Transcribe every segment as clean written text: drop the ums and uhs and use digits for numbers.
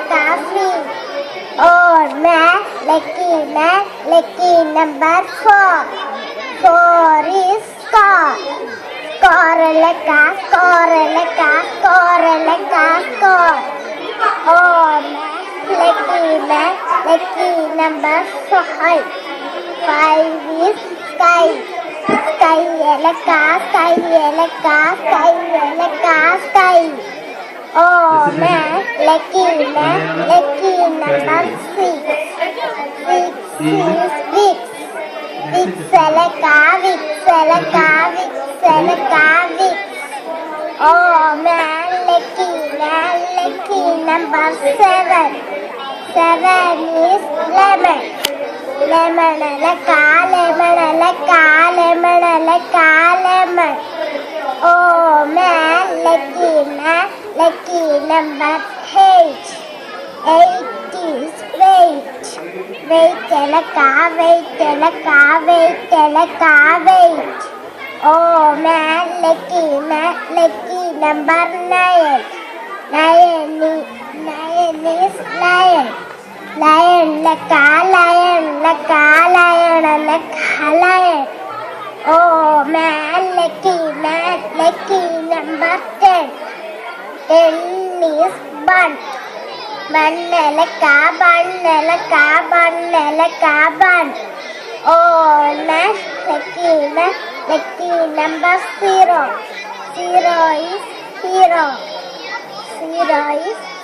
coffee. Oh, lucky number 4. 4 is score. Score. Oh, lucky number 5. 5 is sky. Sky. Oh, lucky number 6. 6 is Vix. Vix. Oh, lucky number 7. 7 is lemon. Lemon. Oh, lucky number 8. 8 is wait. Wait. Oh, lucky number 9. 9 is lion. Lion. Oh, lucky number 10. 10 is bun. Bun. Oh, lucky number 0. 0 is hero.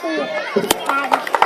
Thank you.